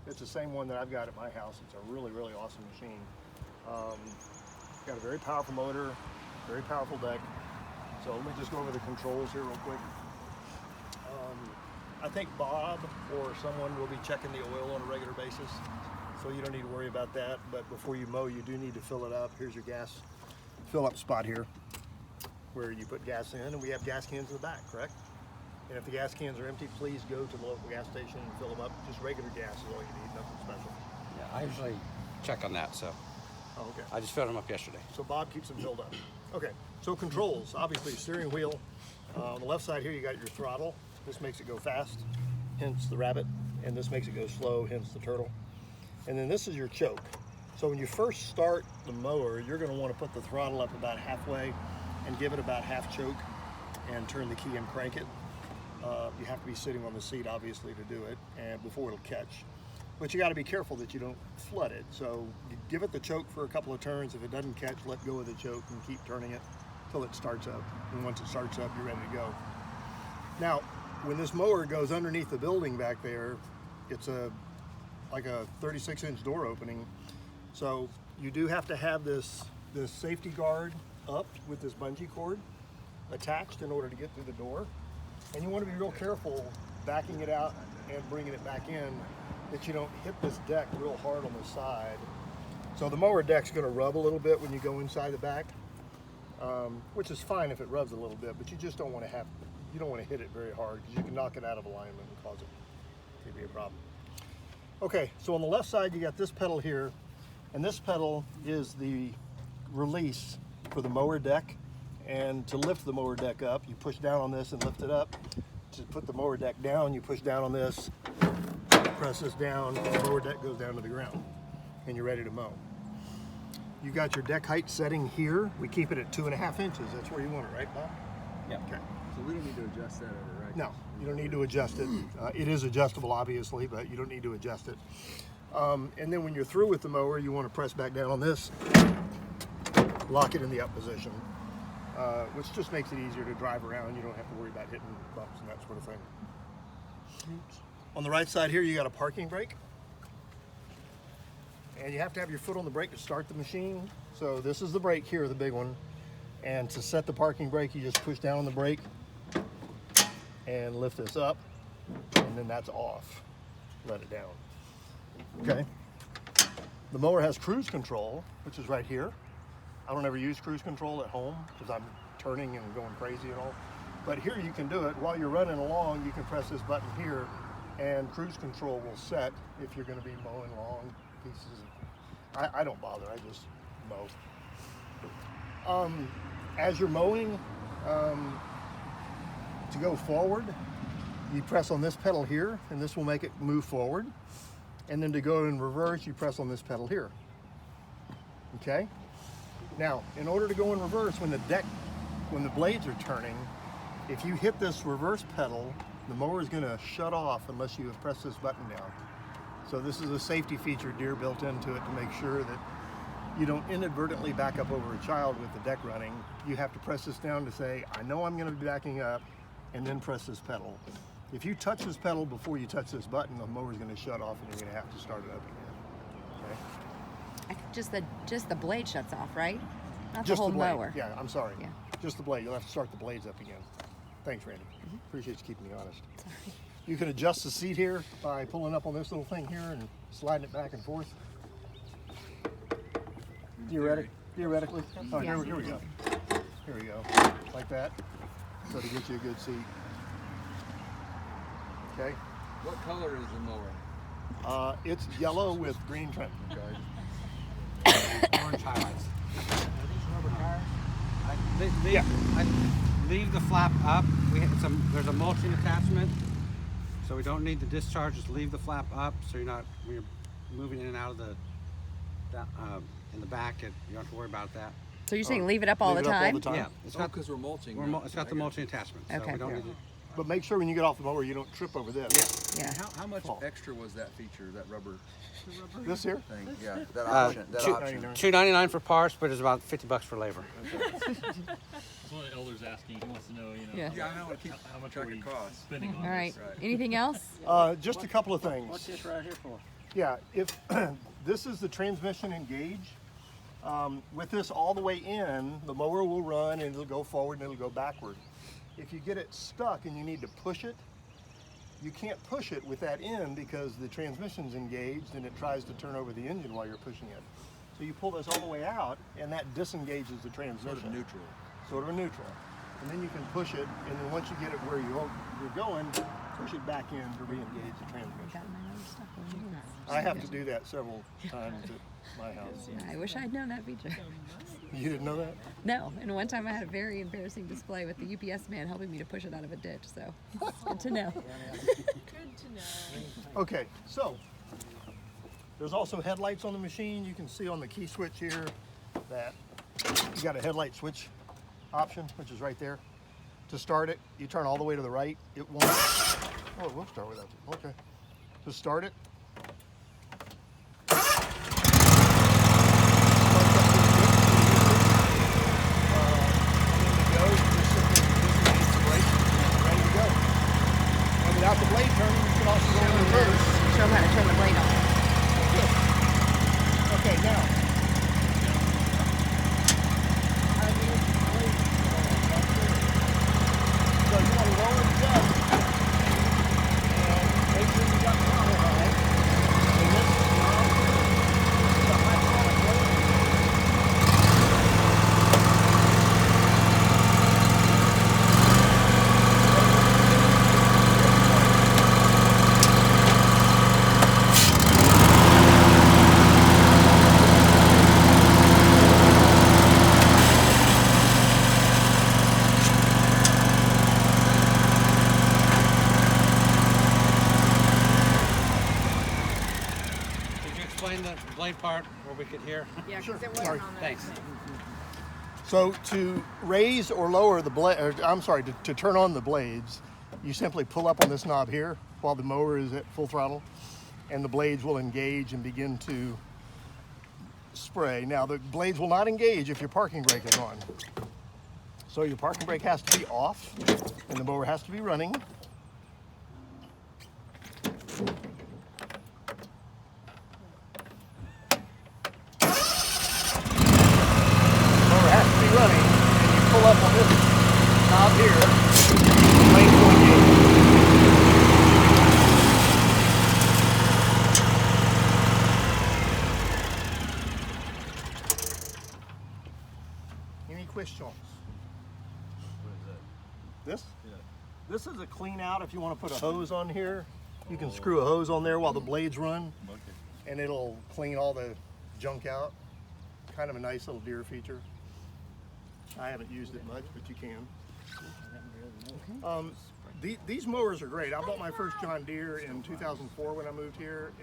It's the same one that I've got at my house. It's a really, really awesome machine. Got a very powerful motor, very powerful deck. So let me just go over the controls here real quick. I think Bob or someone will be checking the oil on a regular basis, so you don't need to worry about that. But before you mow, you do need to fill it up. Here's your gas fill up spot here where you put gas in, and we have gas cans in the back, correct? And if the gas cans are empty, please go to the local gas station and fill them up. Just regular gas is all you need, nothing special. Yeah, I usually check on that, so. Oh, okay. I just filled them up yesterday. So Bob keeps them filled up. Okay, so controls, obviously steering wheel. On the left side here, you got your throttle. This makes it go fast, hence the rabbit. And this makes it go slow, hence the turtle. And then this is your choke. So when you first start the mower, you're gonna wanna put the throttle up about halfway and give it about half choke and turn the key and crank it. You have to be sitting on the seat, obviously, to do it, and before it'll catch. But you got to be careful that you don't flood it. So you give it the choke for a couple of turns. If it doesn't catch, let go of the choke and keep turning it till it starts up. And once it starts up, you're ready to go. Now, when this mower goes underneath the building back there, it's like a 36-inch door opening. So you do have to have this safety guard up with this bungee cord attached in order to get through the door. And you want to be real careful backing it out and bringing it back in, that you don't hit this deck real hard on the side. So the mower deck's going to rub a little bit when you go inside the back, which is fine if it rubs a little bit, but you just don't want to hit it very hard, because you can knock it out of alignment and cause it to be a problem. Okay, so on the left side you got this pedal here, and this pedal is the release for the mower deck. And to lift the mower deck up, you push down on this and lift it up. To put the mower deck down, you push down on this, press this down, and the mower deck goes down to the ground, and you're ready to mow. You got your deck height setting here. We keep it at 2.5 inches. That's where you want it, right, Bob? Yeah. Okay. So we don't need to adjust that ever, right? No, you don't need to adjust it. It is adjustable, obviously, but you don't need to adjust it. And then when you're through with the mower, you want to press back down on this, lock it in the up position. Which just makes it easier to drive around. You don't have to worry about hitting bumps and that sort of thing. On the right side here, you got a parking brake. And you have to have your foot on the brake to start the machine. So this is the brake here, the big one. And to set the parking brake, you just push down on the brake and lift this up, and then that's off. Let it down. Okay. The mower has cruise control, which is right here. I don't ever use cruise control at home because I'm turning and going crazy and all. But here you can do it. While you're running along, you can press this button here, and cruise control will set if you're going to be mowing long pieces. I don't bother. I just mow. As you're mowing, to go forward, you press on this pedal here, and this will make it move forward. And then to go in reverse, you press on this pedal here. Okay? Now, in order to go in reverse, when the blades are turning, if you hit this reverse pedal, the mower is going to shut off unless you have pressed this button down. So this is a safety feature Deere built into it to make sure that you don't inadvertently back up over a child with the deck running. You have to press this down to say, I know I'm going to be backing up, and then press this pedal. If you touch this pedal before you touch this button, the mower is going to shut off and you're going to have to start it up again. Okay? Just the blade shuts off, right? Not Just the whole the blade. mower. Yeah, I'm sorry. Yeah. Just the blade. You'll have to start the blades up again. Thanks, Randy. Appreciate you keeping me honest. Sorry. You can adjust the seat here by pulling up on this little thing here and sliding it back and forth. Theoretically. Oh, here we go. Here we go. Like that. So to get you a good seat. Okay. What color is the mower? It's yellow with green trim. Orange highlights. Are these rubber tires? I leave the flap up. There's a mulching attachment, so we don't need the discharge. Just leave the flap up, so when you're moving in and out of in the back, you don't have to worry about that. So you're saying leave it up all the time? Yeah, it's got because we're mulching. it's got the mulching attachment, so Okay. we don't need to. But make sure when you get off the mower you don't trip over this. Yeah. How much extra was that feature, that rubber This here? thing? Yeah, that option. That option. $2.99 for parts, but it's about $50 for labor. That's what the elder's asking. He wants to know, Yeah. Yeah, I know. how much track are we of costs. spending on All right. this? Right. Anything else? Just a couple of things. What's this right here for? Yeah, if this is the transmission engage, with this all the way in, the mower will run and it'll go forward and it'll go backward. If you get it stuck and you need to push it, you can't push it with that in because the transmission's engaged and it tries to turn over the engine while you're pushing it. So you pull this all the way out and that disengages the transmission. Sort of neutral. Sort of a neutral. And then you can push it, and then once you get it where you're going, push it back in to re-engage the transmission. Got my own stuff over here. I have to do that several times at my house. I wish I'd known that feature. You didn't know that? No, and one time I had a very embarrassing display with the UPS man helping me to push it out of a ditch, so good to know. Good to know. Okay, so there's also headlights on the machine. You can see on the key switch here that you got a headlight switch option, which is right there. To start it, you turn all the way to the right. It won't. Oh, it will start without it. Okay. To start it. Without the blade turning, you can also go in reverse. Show him how to turn the blade on. Okay, now. So you want to lower the gun and make sure you got the throttle right. And this is the hydraulic blade. Did you explain the blade part where we could hear? Yeah, because it Sorry. wasn't on there. Thanks. So to raise or lower the blade, to turn on the blades, you simply pull up on this knob here while the mower is at full throttle, and the blades will engage and begin to spray. Now the blades will not engage if your parking brake is on. So your parking brake has to be off, and the mower has to be running. Mower has to be running, and you pull up on this knob here, blades will engage. Any questions? This? Yeah. This is a clean out if you want to put a hose on here. You can screw a hose on there while the blades run, and it'll clean all the junk out. Kind of a nice little Deere feature. I haven't used it much, but you can. These mowers are great. I bought my first John Deere in 2004 when I moved here.